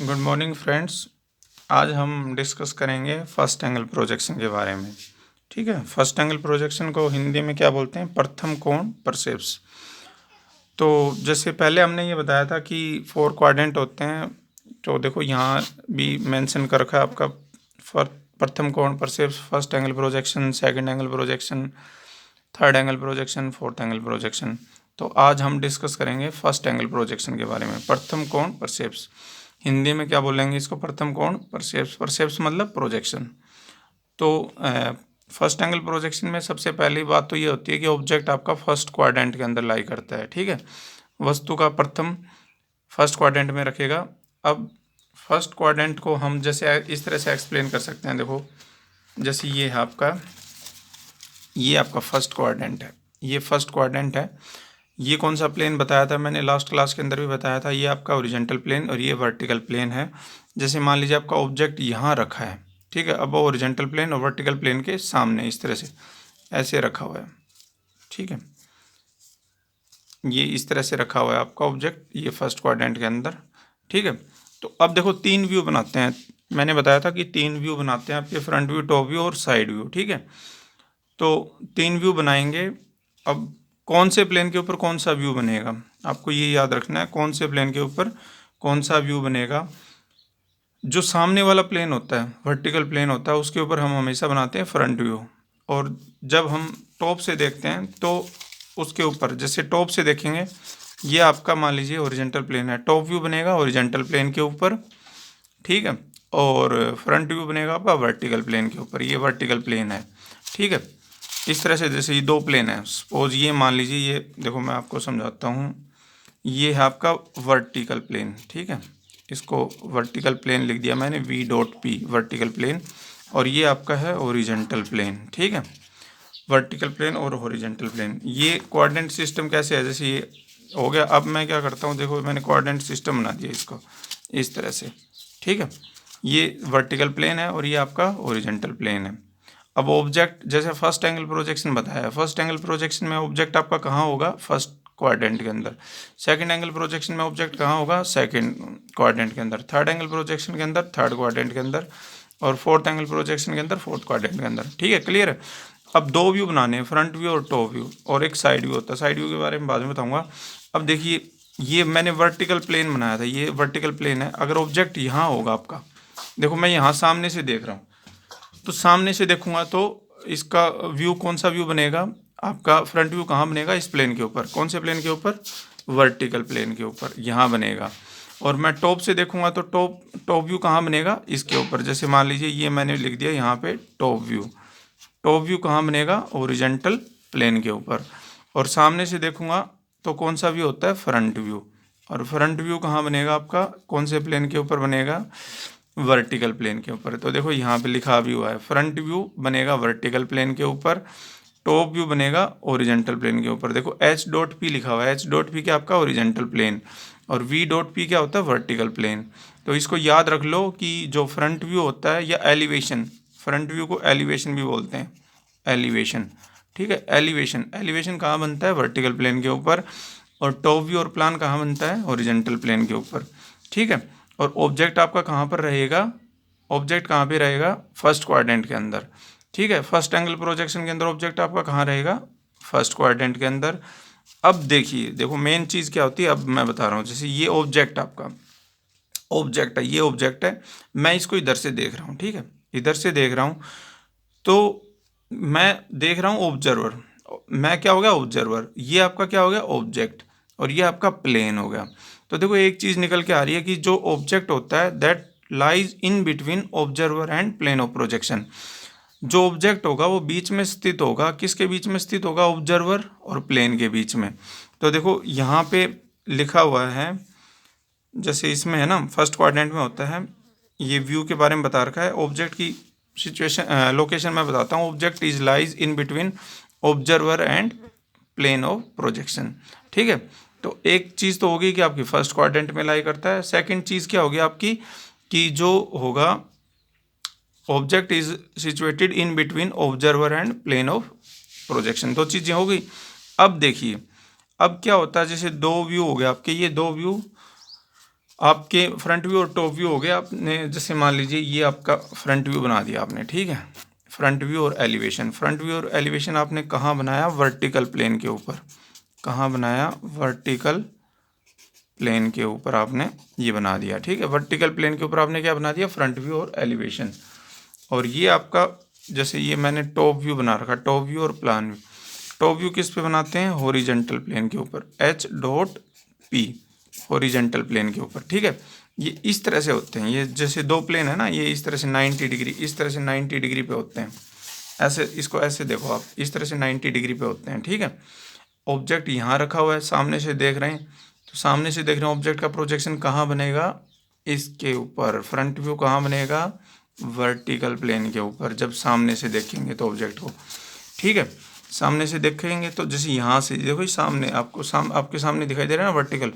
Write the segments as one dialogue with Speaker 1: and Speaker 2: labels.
Speaker 1: Good morning friends. आज हम discuss करेंगे फर्स्ट एंगल प्रोजेक्शन के बारे में। ठीक है, फर्स्ट एंगल प्रोजेक्शन को हिंदी में क्या बोलते हैं? प्रथम कोण प्रक्षेप्स। तो जैसे पहले हमने ये बताया था कि 4 क्वाड्रेंट होते हैं, तो देखो यहाँ भी मेंशन कर रखा है आपका प्रथम कोण प्रक्षेप्स, first angle projection, second angle projection, third angle projection, fourth angle projection. तो आज हम डिस्कस करेंगे फर्स्ट एंगल प्रोजेक्शन के बारे में, प्रथम कोण प्रक्षेप्स। हिंदी में क्या बोलेंगे इसको? प्रथम कोण प्रक्षेप्स। प्रक्षेप्स मतलब प्रोजेक्शन। तो फर्स्ट एंगल प्रोजेक्शन में सबसे पहली बात तो ये होती है कि ऑब्जेक्ट आपका फर्स्ट क्वाड्रेंट के अंदर लाई करता है। ठीक है, वस्तु का प्रथम फर्स्ट क्वाड्रेंट में रखेगा। अब फर्स्ट क्वाड्रेंट को हम जैसे इस तरह से एक्सप्लेन कर सकते हैं। देखो, जैसे ये है आपका, ये आपका फर्स्ट क्वाड्रेंट है, ये फर्स्ट क्वाड्रेंट है। ये कौन सा प्लेन बताया था मैंने लास्ट क्लास के अंदर भी बताया था, ये आपका ओरिजेंटल प्लेन और ये वर्टिकल प्लेन है। जैसे मान लीजिए आपका ऑब्जेक्ट यहाँ रखा है, ठीक है, अब वो ओरिजेंटल प्लेन और वर्टिकल प्लेन के सामने इस तरह से ऐसे रखा हुआ है। ठीक है, ये इस तरह से रखा हुआ है आपका ऑब्जेक्ट, ये फर्स्ट क्वाड्रेंट के अंदर। ठीक है, तो अब देखो 3 व्यू बनाते हैं। मैंने बताया था कि 3 व्यू बनाते हैं आपके, फ्रंट व्यू, टॉप व्यू और साइड व्यू। ठीक है, तो 3 व्यू बनाएंगे। अब कौन से प्लेन के ऊपर कौन सा व्यू बनेगा, आपको ये याद रखना है, कौन से प्लेन के ऊपर कौन सा व्यू बनेगा। जो सामने वाला प्लेन होता है, वर्टिकल प्लेन होता है, उसके ऊपर हम हमेशा बनाते हैं फ्रंट व्यू। और जब हम टॉप से देखते हैं तो उसके ऊपर, जैसे टॉप से देखेंगे, ये आपका मान लीजिए ओरिजेंटल प्लेन है, टॉप व्यू बनेगा ओरिजेंटल प्लेन के ऊपर। ठीक है, और फ्रंट व्यू बनेगा आपका वर्टिकल प्लेन के ऊपर, ये वर्टिकल प्लेन है। ठीक है, इस तरह से जैसे ये 2 प्लेन है, सपोज ये मान लीजिए, ये देखो मैं आपको समझाता हूँ, ये है आपका वर्टिकल प्लेन। ठीक है, इसको वर्टिकल प्लेन लिख दिया मैंने, V.P वर्टिकल प्लेन, और ये आपका है ओरिजेंटल प्लेन। ठीक है, वर्टिकल प्लेन और हॉरिजेंटल प्लेन। ये कोऑर्डिनेट सिस्टम कैसे है, जैसे ये हो गया। अब मैं क्या करता हूँ, देखो मैंने कोऑर्डिनेट सिस्टम बना दिया इसको इस तरह से। ठीक है, ये वर्टिकल प्लेन है और ये आपका ओरिजेंटल प्लेन है। अब ऑब्जेक्ट, जैसे फर्स्ट एंगल प्रोजेक्शन बताया, फर्स्ट एंगल प्रोजेक्शन में ऑब्जेक्ट आपका कहाँ होगा? फर्स्ट क्वाड्रेंट के अंदर। सेकंड एंगल प्रोजेक्शन में ऑब्जेक्ट कहाँ होगा? सेकंड क्वाड्रेंट के अंदर। थर्ड एंगल प्रोजेक्शन के अंदर थर्ड क्वाड्रेंट के अंदर, और फोर्थ एंगल प्रोजेक्शन के अंदर फोर्थ क्वाड्रेंट के अंदर। ठीक है, क्लियर है। अब 2 व्यू बनाने हैं, फ्रंट व्यू और टॉप व्यू, और एक साइड व्यू होता है। साइड व्यू के बारे में बाद में बताऊंगा। अब देखिए, ये मैंने वर्टिकल प्लेन बनाया था, ये वर्टिकल प्लेन है। अगर ऑब्जेक्ट यहाँ होगा आपका, देखो मैं यहाँ सामने से देख रहा हूँ, तो सामने से देखूंगा तो इसका व्यू, कौन सा व्यू बनेगा आपका? फ्रंट व्यू कहाँ बनेगा? इस प्लेन के ऊपर। कौन से प्लेन के ऊपर? वर्टिकल प्लेन के ऊपर, यहाँ बनेगा। और मैं टॉप से देखूंगा तो टॉप व्यू कहाँ बनेगा? इसके ऊपर। जैसे मान लीजिए ये मैंने लिख दिया यहाँ पे टॉप व्यू। टॉप व्यू कहाँ बनेगा? ओरिजेंटल प्लेन के ऊपर। और सामने से देखूंगा तो कौन सा व्यू होता है? Front view. और फ्रंट व्यू कहाँ बनेगा आपका? कौन से प्लेन के ऊपर बनेगा? वर्टिकल प्लेन के ऊपर। तो देखो यहाँ पे लिखा भी हुआ है, फ्रंट व्यू बनेगा वर्टिकल प्लेन के ऊपर, टॉप व्यू बनेगा ओरिजेंटल प्लेन के ऊपर। देखो H.P लिखा हुआ है, H.P क्या आपका? ओरिजेंटल प्लेन, और V.P क्या होता है? Vertical plane. तो इसको याद रख लो कि जो फ्रंट व्यू होता है, या एलिवेशन, फ्रंट व्यू को एलिवेशन भी बोलते हैं, एलिवेशन। ठीक है, एलिवेशन, एलिवेशन कहाँ बनता है? वर्टिकल प्लेन के ऊपर। और टॉप व्यू और प्लान कहाँ बनता है? ओरिजेंटल प्लेन के ऊपर। ठीक है, और ऑब्जेक्ट आपका कहाँ पर रहेगा? ऑब्जेक्ट कहाँ पे रहेगा? फर्स्ट क्वाड्रेंट के अंदर। ठीक है, फर्स्ट एंगल प्रोजेक्शन के अंदर ऑब्जेक्ट आपका कहाँ रहेगा? फर्स्ट क्वाड्रेंट के अंदर। अब देखिए, देखो मेन चीज़ क्या होती है, अब मैं बता रहा हूँ। जैसे ये ऑब्जेक्ट आपका ऑब्जेक्ट है, ये ऑब्जेक्ट है, मैं इसको इधर से देख रहा हूँ। ठीक है, इधर से देख रहा हूँ, तो मैं देख रहा हूँ ऑब्जर्वर। मैं क्या हो गया? ऑब्जर्वर। ये आपका क्या हो गया? ऑब्जेक्ट। और ये आपका प्लेन हो गया। तो देखो एक चीज़ निकल के आ रही है कि जो ऑब्जेक्ट होता है, that lies in between observer and plane of projection. जो ऑब्जेक्ट होगा वो बीच में स्थित होगा, किसके बीच में स्थित होगा? ऑब्जर्वर और प्लेन के बीच में। तो देखो यहाँ पे लिखा हुआ है, जैसे इसमें है ना, फर्स्ट क्वाड्रेंट में होता है, ये व्यू के बारे में बता रखा है। ऑब्जेक्ट की सिचुएशन, लोकेशन मैं बताता हूँ। Object is lies in between observer and plane of projection. ठीक है, तो एक चीज़ तो होगी कि आपकी फर्स्ट क्वाड्रेंट में लाई करता है। सेकंड चीज़ क्या होगी आपकी, कि जो होगा, object is situated in between observer and plane of projection. 2 चीज़ें हो गई। अब देखिए, अब क्या होता है, जैसे 2 व्यू हो गए आपके, ये 2 व्यू आपके फ्रंट व्यू और टॉप व्यू हो गया। आपने जैसे मान लीजिए ये आपका फ्रंट व्यू बना दिया आपने, ठीक है। फ्रंट व्यू और एलिवेशन, फ्रंट व्यू और एलिवेशन आपने कहाँ बनाया? वर्टिकल प्लेन के ऊपर। कहाँ बनाया? वर्टिकल प्लेन के ऊपर आपने ये बना दिया, ठीक है। वर्टिकल प्लेन के ऊपर आपने क्या बना दिया? फ्रंट व्यू और एलिवेशन। और ये आपका जैसे ये मैंने टॉप व्यू बना रखा, टॉप व्यू और प्लान व्यू। टॉप व्यू किस पे बनाते हैं? हॉरिजेंटल प्लेन के ऊपर, H.P, हॉरिजेंटल प्लेन के ऊपर, ठीक है। ये इस तरह से होते हैं, ये जैसे दो प्लेन है ना, ये इस तरह से 90 डिग्री, इस तरह से 90 डिग्री पे होते हैं। ऐसे इसको ऐसे देखो आप, इस तरह से 90 डिग्री पे होते हैं, ठीक है। ऑब्जेक्ट यहाँ रखा हुआ है, सामने से देख रहे हैं, तो सामने से देख रहे हैं ऑब्जेक्ट का प्रोजेक्शन कहाँ बनेगा? इसके ऊपर। फ्रंट व्यू कहाँ बनेगा? वर्टिकल प्लेन के ऊपर, जब सामने से देखेंगे तो ऑब्जेक्ट को, ठीक है। सामने से देखेंगे तो जैसे यहाँ से देखो, सामने आपको आपके सामने दिखाई दे रहा है ना वर्टिकल,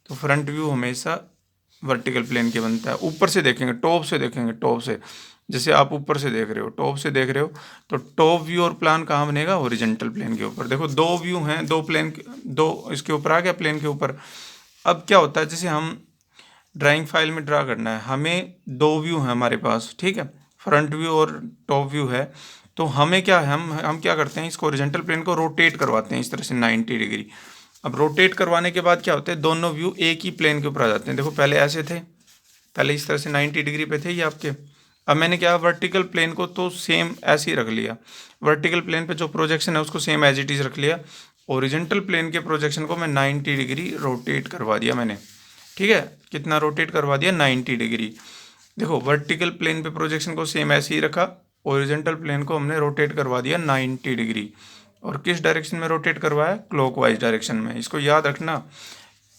Speaker 1: तो फ्रंट व्यू हमेशा वर्टिकल प्लेन के बनता है। ऊपर से देखेंगे, टॉप से देखेंगे, टॉप से, जैसे आप ऊपर से देख रहे हो, टॉप से देख रहे हो, तो टॉप व्यू और प्लान कहाँ बनेगा? हॉरिजेंटल प्लेन के ऊपर। देखो दो व्यू हैं, दो प्लेन, दो इसके ऊपर आ गया प्लेन के ऊपर। अब क्या होता है, जैसे हम ड्राइंग फाइल में ड्रा करना है, हमें दो व्यू हैं हमारे पास, ठीक है, फ्रंट व्यू और टॉप व्यू है। तो हमें क्या है, हम क्या करते हैं, इसको हॉरिजॉन्टल प्लेन को रोटेट करवाते हैं इस तरह से 90 डिग्री। अब रोटेट करवाने के बाद क्या होता है, दोनों व्यू एक ही प्लेन के ऊपर आ जाते हैं। देखो पहले ऐसे थे, पहले इस तरह से 90 डिग्री पे थे ये आपके। अब मैंने क्या, वर्टिकल प्लेन को तो सेम ऐसे ही रख लिया, वर्टिकल प्लेन पे जो प्रोजेक्शन है उसको सेम एज इट इज़ रख लिया। ओरिजेंटल प्लेन के प्रोजेक्शन को मैं 90 डिग्री रोटेट करवा दिया मैंने, ठीक है। कितना रोटेट करवा दिया? 90 डिग्री। देखो वर्टिकल प्लेन पे प्रोजेक्शन को सेम ऐसे ही रखा, ओरिजेंटल प्लेन को हमने रोटेट करवा दिया 90 डिग्री। और किस डायरेक्शन में रोटेट करवाया? क्लॉकवाइज डायरेक्शन में। इसको याद रखना।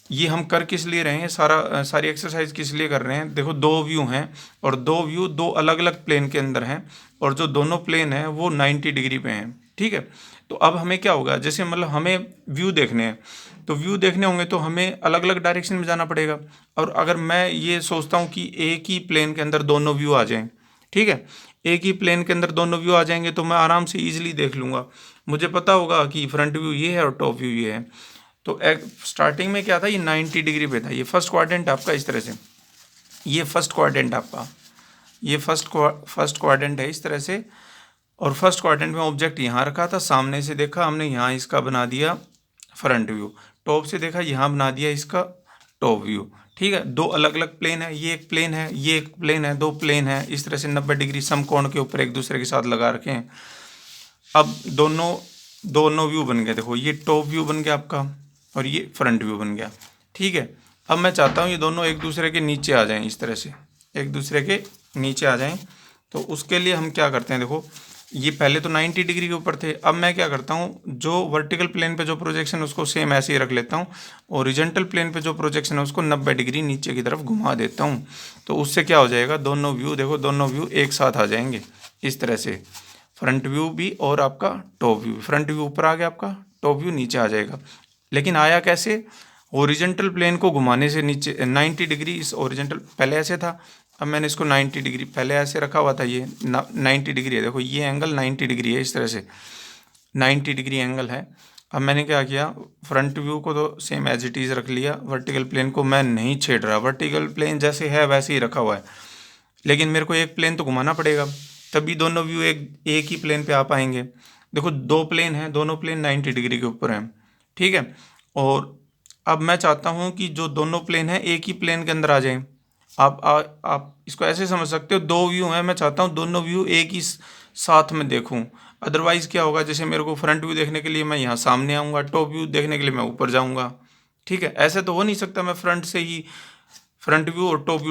Speaker 1: ये हम कर किस लिए रहे हैं, सारी एक्सरसाइज किस लिए कर रहे हैं? देखो दो व्यू हैं, और दो व्यू दो अलग अलग प्लेन के अंदर हैं, और जो दोनों प्लेन हैं वो 90 डिग्री पे हैं, ठीक है। तो अब हमें क्या होगा, जैसे मतलब हमें व्यू देखने हैं, तो व्यू देखने होंगे तो हमें अलग अलग डायरेक्शन में जाना पड़ेगा। और अगर मैं ये सोचता हूँ कि एक ही प्लेन के अंदर दोनों व्यू आ जाएं, ठीक है, एक ही प्लेन के अंदर दोनों व्यू आ जाएंगे, तो मैं आराम से ईजिली देख लूँगा। मुझे पता होगा कि फ्रंट व्यू ये है और टॉप व्यू ये है। तो स्टार्टिंग में क्या था, ये 90 डिग्री पे था। ये फर्स्ट क्वाड्रेंट आपका इस तरह से, ये फर्स्ट क्वाड्रेंट आपका, ये फर्स्ट क्वाड्रेंट है इस तरह से। और फर्स्ट क्वाड्रेंट में ऑब्जेक्ट यहाँ रखा था, सामने से देखा हमने, यहाँ इसका बना दिया फ्रंट व्यू। टॉप से देखा, यहाँ बना दिया इसका टॉप व्यू, ठीक है। दो अलग अलग प्लेन है, ये एक प्लेन है, ये एक प्लेन है, दो प्लेन है इस तरह से 90 डिग्री समकोण के ऊपर एक दूसरे के साथ लगा रखे हैं। अब दोनों दोनों व्यू बन गए। देखो ये टॉप व्यू बन गया आपका, और ये फ्रंट व्यू बन गया, ठीक है। अब मैं चाहता हूँ ये दोनों एक दूसरे के नीचे आ जाएं, इस तरह से एक दूसरे के नीचे आ जाएं। तो उसके लिए हम क्या करते हैं, देखो ये पहले तो 90 डिग्री के ऊपर थे, अब मैं क्या करता हूँ, जो वर्टिकल प्लेन पे जो प्रोजेक्शन उसको सेम ऐसे ही रख लेता हूँ, ओरिजेंटल प्लेन पे जो प्रोजेक्शन है उसको 90 डिग्री नीचे की तरफ घुमा देता हूँ। तो उससे क्या हो जाएगा, दोनों व्यू, देखो दोनों व्यू एक साथ आ जाएंगे इस तरह से, फ्रंट व्यू भी और आपका टॉप व्यू। फ्रंट व्यू ऊपर आ गया आपका, टॉप व्यू नीचे आ जाएगा। लेकिन आया कैसे, ओरिजेंटल प्लेन को घुमाने से नीचे 90 डिग्री, इस ओरिजेंटल पहले ऐसे था, अब मैंने इसको 90 डिग्री, पहले ऐसे रखा हुआ था, ये 90 डिग्री है। देखो ये एंगल 90 डिग्री है, इस तरह से 90 डिग्री एंगल है। अब मैंने क्या किया, फ्रंट व्यू को तो सेम एज इट इज़ रख लिया, वर्टिकल प्लेन को मैं नहीं छेड़ रहा, वर्टिकल प्लेन जैसे है वैसे ही रखा हुआ है। लेकिन मेरे को एक प्लेन तो घुमाना पड़ेगा, तभी दोनों व्यू एक ही प्लेन पे आ पाएंगे। देखो दो प्लेन हैं, दोनों प्लेन 90 डिग्री के ऊपर हैं, ठीक है। और अब मैं चाहता हूँ कि जो दोनों प्लेन हैं एक ही प्लेन के अंदर आ जाएं। आप इसको ऐसे समझ सकते हो, दो व्यू हैं, मैं चाहता हूँ दोनों व्यू एक ही साथ में देखूँ। अदरवाइज़ क्या होगा, जैसे मेरे को फ्रंट व्यू देखने के लिए मैं यहाँ सामने आऊँगा, टॉप व्यू देखने के लिए मैं ऊपर जाऊँगा, ठीक है। ऐसे तो हो नहीं सकता मैं फ्रंट से ही, फ्रंट व्यू और टॉप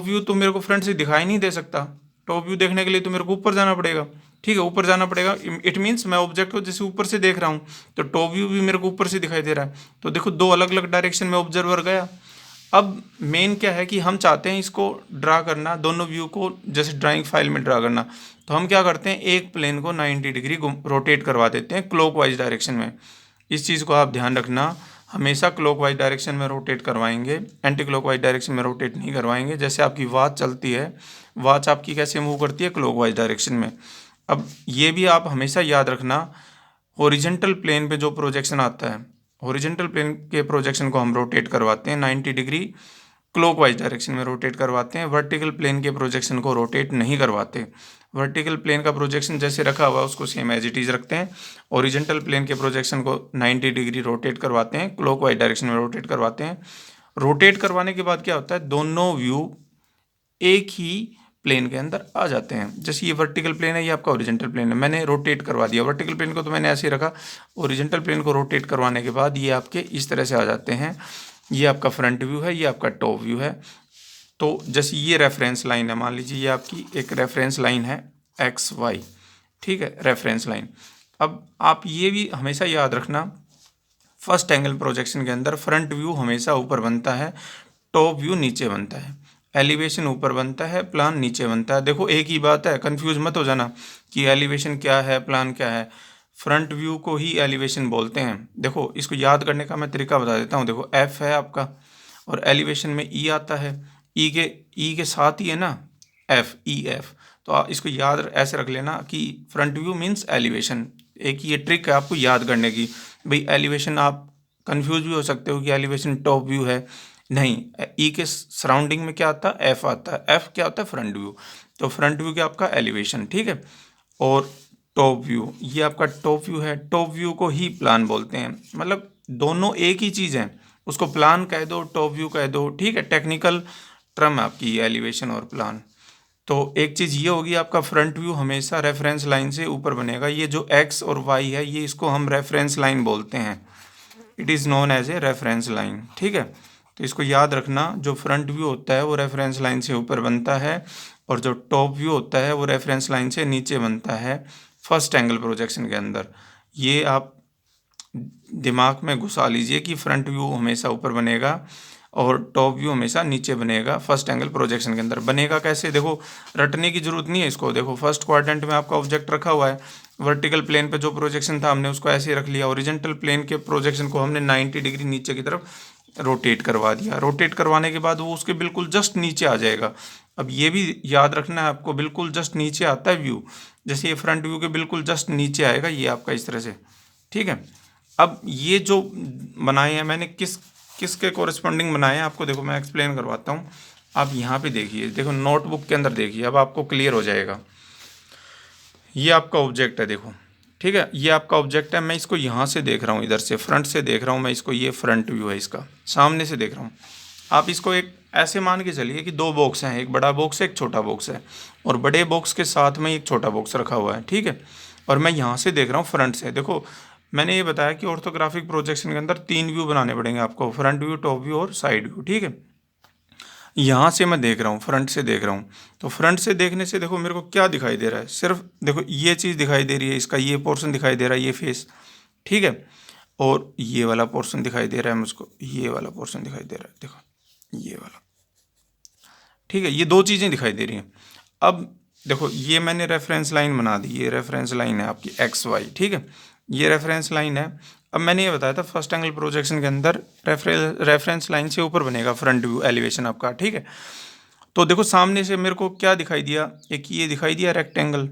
Speaker 1: व्यू तो मेरे को फ्रंट से दिखाई नहीं दे सकता। टॉप व्यू देखने के लिए तो मेरे को ऊपर जाना पड़ेगा, ठीक है, ऊपर जाना पड़ेगा। इट मीन्स मैं ऑब्जेक्ट को जैसे ऊपर से देख रहा हूँ, तो टॉप व्यू भी मेरे को ऊपर से दिखाई दे रहा है। तो देखो दो अलग अलग डायरेक्शन में ऑब्जर्वर गया। अब मेन क्या है कि हम चाहते हैं इसको ड्रा करना, दोनों व्यू को जैसे ड्राइंग फाइल में ड्रा करना। तो हम क्या करते हैं, एक प्लेन को 90 डिग्री रोटेट करवा देते हैं क्लॉकवाइज डायरेक्शन में। इस चीज़ को आप ध्यान रखना, हमेशा क्लॉकवाइज डायरेक्शन में रोटेट करवाएंगे, एंटी क्लॉकवाइज डायरेक्शन में रोटेट नहीं करवाएंगे। जैसे आपकी वॉच चलती है, वॉच आपकी कैसे मूव करती है, क्लॉकवाइज डायरेक्शन में। अब ये भी आप हमेशा याद रखना, हॉरिजेंटल प्लेन पे जो प्रोजेक्शन आता है, हॉरिजेंटल प्लेन के प्रोजेक्शन को हम रोटेट करवाते हैं 90 डिग्री, क्लॉकवाइज डायरेक्शन में रोटेट करवाते हैं, वर्टिकल प्लेन के प्रोजेक्शन को रोटेट नहीं करवाते। वर्टिकल प्लेन का प्रोजेक्शन जैसे रखा हुआ उसको सेम एज इट इज रखते हैं, ओरिजेंटल प्लेन के प्रोजेक्शन को 90 डिग्री रोटेट करवाते हैं, क्लॉकवाइज डायरेक्शन में रोटेट करवाते हैं। रोटेट करवाने के बाद क्या होता है, दोनों व्यू एक ही प्लेन के अंदर आ जाते हैं। जैसे ये वर्टिकल प्लेन है, ये आपका ओरिजेंटल प्लेन है, मैंने रोटेट करवा दिया वर्टिकल प्लेन को, तो मैंने ऐसे ही रखा। ओरिजेंटल प्लेन को रोटेट करवाने के बाद ये आपके इस तरह से आ जाते हैं। ये आपका फ्रंट व्यू है, ये आपका टॉप व्यू है। तो जैसे ये रेफरेंस लाइन है, मान लीजिए ये आपकी एक रेफरेंस लाइन है XY, ठीक है, रेफरेंस लाइन। अब आप ये भी हमेशा याद रखना, फर्स्ट एंगल प्रोजेक्शन के अंदर फ्रंट व्यू हमेशा ऊपर बनता है, टॉप व्यू नीचे बनता है, एलिवेशन ऊपर बनता है, प्लान नीचे बनता है। देखो एक ही बात है, कंफ्यूज मत हो जाना कि एलिवेशन क्या है, प्लान क्या है। फ्रंट व्यू को ही एलिवेशन बोलते हैं। देखो इसको याद करने का मैं तरीका बता देता हूँ। देखो F है आपका और एलिवेशन में E आता है, ई के साथ ही है ना EF। तो इसको याद ऐसे रख लेना कि फ्रंट व्यू मीन्स एलिवेशन। एक ये ट्रिक है आपको याद करने की। भाई एलिवेशन आप कंफ्यूज भी हो सकते हो कि एलिवेशन टॉप व्यू है, नहीं, ई के सराउंडिंग में क्या आता है, F आता है। F क्या होता है, फ्रंट व्यू। तो फ्रंट व्यू क्या आपका एलिवेशन, ठीक है। और टॉप व्यू, ये आपका टॉप व्यू है। टॉप व्यू को ही प्लान बोलते हैं, मतलब दोनों एक ही चीज़ है, उसको प्लान कह दो, टॉप व्यू कह दो, ठीक है। टेक्निकल टर्म आपकी एलिवेशन और प्लान। तो एक चीज़ ये होगी, आपका फ्रंट व्यू हमेशा रेफरेंस लाइन से ऊपर बनेगा। ये जो X और Y है, ये इसको हम रेफरेंस लाइन बोलते हैं, it is known as a reference line, ठीक है। तो इसको याद रखना, जो फ्रंट व्यू होता है वो रेफरेंस लाइन से ऊपर बनता है, और जो टॉप व्यू होता है वो रेफरेंस लाइन से नीचे बनता है फर्स्ट एंगल प्रोजेक्शन के अंदर। ये आप दिमाग में घुसा लीजिए कि फ्रंट व्यू हमेशा ऊपर बनेगा और टॉप व्यू हमेशा नीचे बनेगा फर्स्ट एंगल प्रोजेक्शन के अंदर। बनेगा कैसे, देखो रटने की जरूरत नहीं है इसको। देखो फर्स्ट क्वाड्रेंट में आपका ऑब्जेक्ट रखा हुआ है, वर्टिकल प्लेन पे जो प्रोजेक्शन था हमने उसको ऐसे ही रख लिया, ओरिजेंटल प्लेन के प्रोजेक्शन को हमने 90 डिग्री नीचे की तरफ रोटेट करवा दिया। रोटेट करवाने के बाद वो उसके बिल्कुल जस्ट नीचे आ जाएगा। अब ये भी याद रखना है आपको, बिल्कुल जस्ट नीचे आता है व्यू, जैसे ये फ्रंट व्यू के बिल्कुल जस्ट नीचे आएगा ये आपका इस तरह से, ठीक है। अब ये जो बनाए हैं मैंने किसके कोरिस्पॉन्डिंग बनाए हैं आपको, देखो मैं एक्सप्लेन करवाता हूँ। आप यहाँ पे देखिए, देखो नोटबुक के अंदर देखिए, अब आपको क्लियर हो जाएगा। ये आपका ऑब्जेक्ट है, देखो, ठीक है, ये आपका ऑब्जेक्ट है। मैं इसको यहाँ से देख रहा हूँ, इधर से फ्रंट से देख रहा हूँ मैं इसको, ये फ्रंट व्यू है इसका, सामने से देख रहा हूँ। आप इसको एक ऐसे मान के चलिए कि दो बॉक्स हैं, एक बड़ा बॉक्स है, एक छोटा बॉक्स है, और बड़े बॉक्स के साथ में एक छोटा बॉक्स रखा हुआ है, ठीक है। और मैं यहाँ से देख रहा हूँ फ्रंट से। देखो मैंने ये बताया कि ऑर्थोग्राफिक प्रोजेक्शन के अंदर 3 व्यू बनाने पड़ेंगे आपको, फ्रंट व्यू, टॉप व्यू और साइड व्यू, ठीक है। यहाँ से मैं देख रहा हूँ, फ्रंट से देख रहा हूँ, तो फ्रंट से देखने से देखो मेरे को क्या दिखाई दे रहा है, सिर्फ देखो ये चीज़ दिखाई दे रही है, इसका ये पोर्शन दिखाई दे रहा है, ये फेस, ठीक है। और ये वाला पोर्शन दिखाई दे रहा है मुझको, ये वाला पोर्शन दिखाई दे रहा है, देखो ये वाला, ठीक है। ये दो चीज़ें दिखाई दे रही हैं। अब देखो ये मैंने रेफरेंस लाइन बना दी, ये रेफरेंस लाइन है आपकी XY, ठीक है, ये रेफरेंस लाइन है। अब मैंने ये बताया था फर्स्ट एंगल प्रोजेक्शन के अंदर रेफरेंस लाइन से ऊपर बनेगा फ्रंट व्यू एलिवेशन आपका, ठीक है। तो देखो सामने से मेरे को क्या दिखाई दिया, एक ये दिखाई दिया रेक्टेंगल,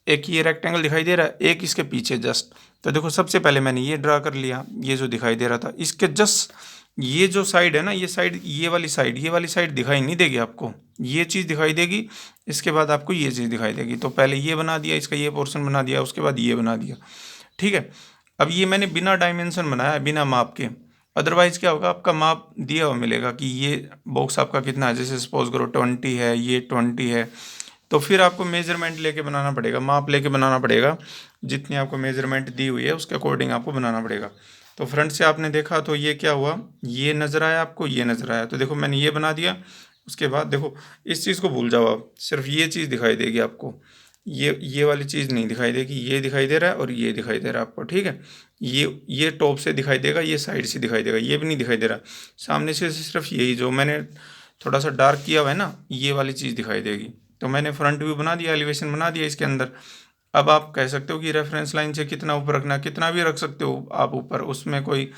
Speaker 1: एक ये रेक्टेंगल दिखाई दे रहा है, एक इसके पीछे जस्ट। तो देखो सबसे पहले मैंने ये ड्रा कर लिया, ये जो दिखाई दे रहा था इसके जस्ट ये जो साइड है ना, ये साइड, ये वाली साइड, ये वाली साइड दिखाई नहीं देगी आपको, ये चीज़ दिखाई देगी, इसके बाद आपको ये चीज़ दिखाई देगी। तो पहले ये बना दिया, इसका ये पोर्शन बना दिया, उसके बाद ये बना दिया, ठीक है। अब ये मैंने बिना डायमेंशन बनाया, बिना माप के, अदरवाइज क्या होगा, आपका माप दिया हुआ मिलेगा कि ये बॉक्स आपका कितना है, जैसे सपोज करो 20 है, ये 20 है, तो फिर आपको मेजरमेंट लेके बनाना पड़ेगा, माप लेके बनाना पड़ेगा, जितनी आपको मेजरमेंट दी हुई है उसके अकॉर्डिंग आपको बनाना पड़ेगा। तो फ्रंट से आपने देखा तो ये क्या हुआ, ये नज़र आया आपको, ये नज़र आया, तो देखो मैंने ये बना दिया। उसके बाद देखो इस चीज़ को भूल जाओ आप, सिर्फ ये चीज़ दिखाई देगी आपको, ये वाली चीज़ नहीं दिखाई देगी, ये दिखाई दे रहा है और ये दिखाई दे रहा है आपको, ठीक है। ये टॉप से दिखाई देगा, ये साइड से दिखाई देगा, ये भी नहीं दिखाई दे रहा, सामने से सिर्फ यही जो मैंने थोड़ा सा डार्क किया हुआ है ना, ये वाली चीज़ दिखाई देगी। तो मैंने फ्रंट व्यू बना दिया, एलिवेशन बना दिया इसके अंदर। अब आप कह सकते हो कि रेफरेंस लाइन से कितना ऊपर रखना, कितना भी रख सकते हो आप ऊपर, उसमें कोई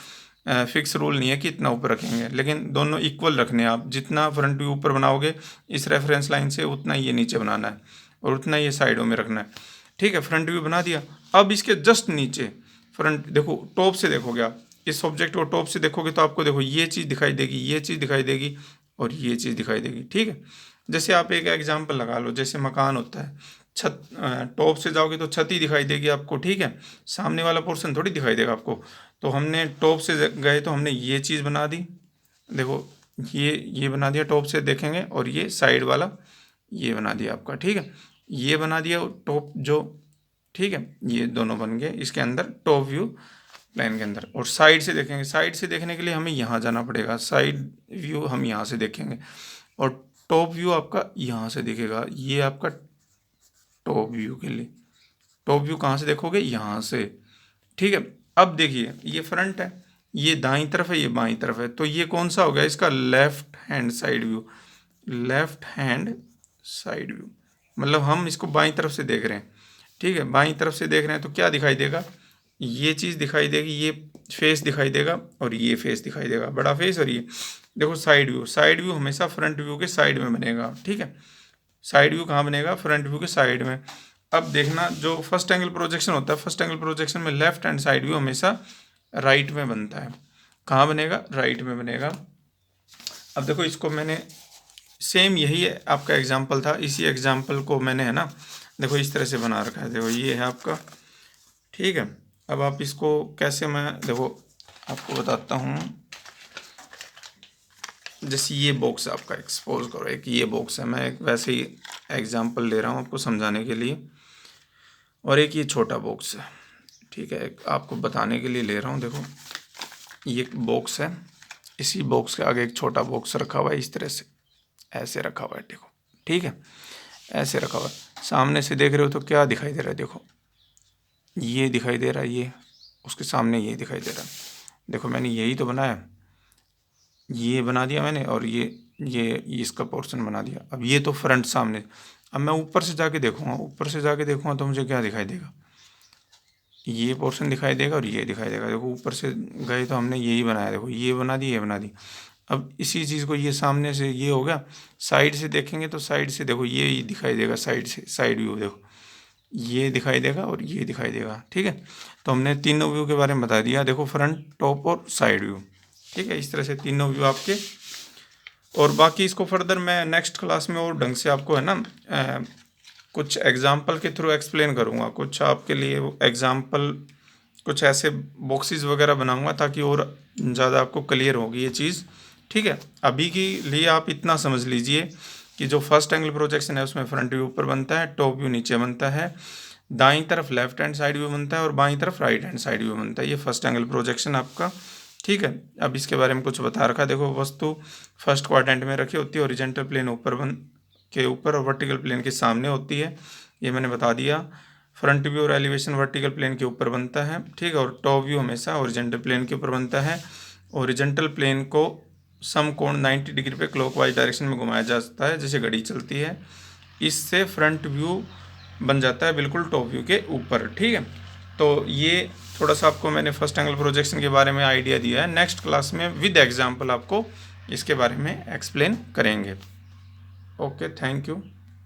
Speaker 1: फिक्स रूल नहीं है कि इतना ऊपर रखेंगे, लेकिन दोनों इक्वल रखने हैं आप। जितना फ्रंट व्यू ऊपर बनाओगे इस रेफरेंस लाइन से, उतना ये नीचे बनाना है और उतना ये साइडों में रखना है, ठीक है। फ्रंट व्यू बना दिया। अब इसके जस्ट नीचे फ्रंट देखो, टॉप से देखोगे आप, इस ऑब्जेक्ट को टॉप से देखोगे तो आपको देखो ये चीज़ दिखाई देगी, ये चीज़ दिखाई देगी और ये चीज़ दिखाई देगी, ठीक है। जैसे आप एक एग्जांपल लगा लो, जैसे मकान होता है, छत, टॉप से जाओगे तो छत ही दिखाई देगी आपको, ठीक है, सामने वाला पोर्शन थोड़ी दिखाई देगा आपको। तो हमने टॉप से गए तो हमने ये चीज़ बना दी, देखो ये बना दिया टॉप से देखेंगे, और ये साइड वाला ये बना दिया आपका, ठीक है, ये बना दिया टॉप जो, ठीक है, ये दोनों बन गए इसके अंदर टॉप व्यू प्लान के अंदर। और साइड से देखेंगे, साइड से देखने के लिए हमें यहाँ जाना पड़ेगा, साइड व्यू हम यहाँ से देखेंगे और टॉप व्यू आपका यहाँ से दिखेगा। ये आपका टॉप व्यू के लिए, टॉप व्यू कहाँ से देखोगे, यहाँ से, ठीक है। अब देखिए ये फ्रंट है, ये दाईं तरफ है, ये बाईं तरफ है, तो ये कौन सा हो गया, इसका left hand side view, left hand side view, मतलब हम इसको बाईं तरफ से देख रहे हैं, ठीक है, बाईं तरफ से देख रहे हैं तो क्या दिखाई देगा, ये चीज़ दिखाई देगी, ये फेस दिखाई देगा और ये फेस दिखाई देगा, बड़ा फेस। और ये देखो साइड व्यू, साइड व्यू हमेशा फ्रंट व्यू के साइड में बनेगा, ठीक है, साइड व्यू कहाँ बनेगा, फ्रंट व्यू के साइड में। अब देखना जो फर्स्ट एंगल प्रोजेक्शन होता है, फर्स्ट एंगल प्रोजेक्शन में लेफ्ट हैंड साइड व्यू हमेशा राइट में बनता है, कहाँ बनेगा, राइट में बनेगा। अब देखो इसको मैंने सेम यही आपका एग्जाम्पल था, इसी एग्जाम्पल को मैंने है ना देखो इस तरह से बना रखा है, देखो ये है आपका, ठीक है। अब आप इसको कैसे, मैं देखो आपको बताता हूँ, जैसे ये बॉक्स आपका एक्सपोज करो, एक ये बॉक्स है, मैं एक वैसे ही एग्जाम्पल ले रहा हूँ आपको समझाने के लिए, और एक ये छोटा बॉक्स है, ठीक है, एक आपको बताने के लिए ले रहा हूँ। देखो ये एक बॉक्स है, इसी बॉक्स के आगे एक छोटा बॉक्स रखा हुआ है, इस तरह से ऐसे रखा हुआ है, देखो, ठीक है, ऐसे रखा हुआ है। सामने से देख रहे हो तो क्या दिखाई दे रहा है, देखो ये दिखाई दे रहा है, ये उसके सामने ये दिखाई दे रहा है, देखो मैंने यही तो बनाया, ये बना दिया मैंने, और ये इसका पोर्शन बना दिया। अब ये तो फ्रंट सामने, अब मैं ऊपर से जाके देखूंगा, ऊपर से जाके देखूंगा तो मुझे क्या दिखाई देगा, ये पोर्शन दिखाई देगा और ये दिखाई देगा। देखो ऊपर से गए तो हमने यही बनाया, देखो ये बना दी, ये बना दी। अब इसी चीज़ को ये सामने से ये हो गया, साइड से देखेंगे तो साइड से देखो ये दिखाई देगा, साइड से साइड व्यू देखो ये दिखाई देगा और ये दिखाई देगा, ठीक है। तो हमने तीनों व्यू के बारे में बता दिया, देखो फ्रंट, टॉप और साइड व्यू, ठीक है, इस तरह से तीनों व्यू आपके। और बाकी इसको फर्दर मैं नेक्स्ट क्लास में और ढंग से आपको है ना कुछ एग्जाम्पल के थ्रू एक्सप्लेन करूँगा, कुछ आपके लिए एग्जाम्पल, कुछ ऐसे बॉक्सेस वगैरह बनाऊँगा ताकि और ज़्यादा आपको क्लियर होगी ये चीज़, ठीक है। अभी के लिए आप इतना समझ लीजिए कि जो फर्स्ट एंगल प्रोजेक्शन है उसमें फ्रंट व्यू ऊपर बनता है, टॉप व्यू नीचे बनता है, दाईं तरफ लेफ्ट हैंड साइड व्यू बनता है और बाईं तरफ राइट हैंड साइड व्यू बनता है, ये फर्स्ट एंगल प्रोजेक्शन आपका, ठीक है। अब इसके बारे में कुछ बता रखा, देखो वस्तु फर्स्ट क्वाड्रेंट में रखी होती है, ओरिजेंटल प्लेन ऊपर के ऊपर और वर्टिकल प्लेन के सामने होती है, ये मैंने बता दिया। फ्रंट व्यू और एलिवेशन वर्टिकल प्लेन के ऊपर बनता है, ठीक है, और टॉप व्यू हमेशा ओरिजेंटल प्लेन के ऊपर बनता है। ओरिजेंटल प्लेन को समकोण 90 डिग्री पे क्लॉकवाइज डायरेक्शन में घुमाया जाता है जैसे घड़ी चलती है, इससे फ्रंट व्यू बन जाता है बिल्कुल टॉप व्यू के ऊपर, ठीक है। तो ये थोड़ा सा आपको मैंने फर्स्ट एंगल प्रोजेक्शन के बारे में आइडिया दिया है, नेक्स्ट क्लास में विद एग्जाम्पल आपको इसके बारे में एक्सप्लेन करेंगे। Okay, thank you.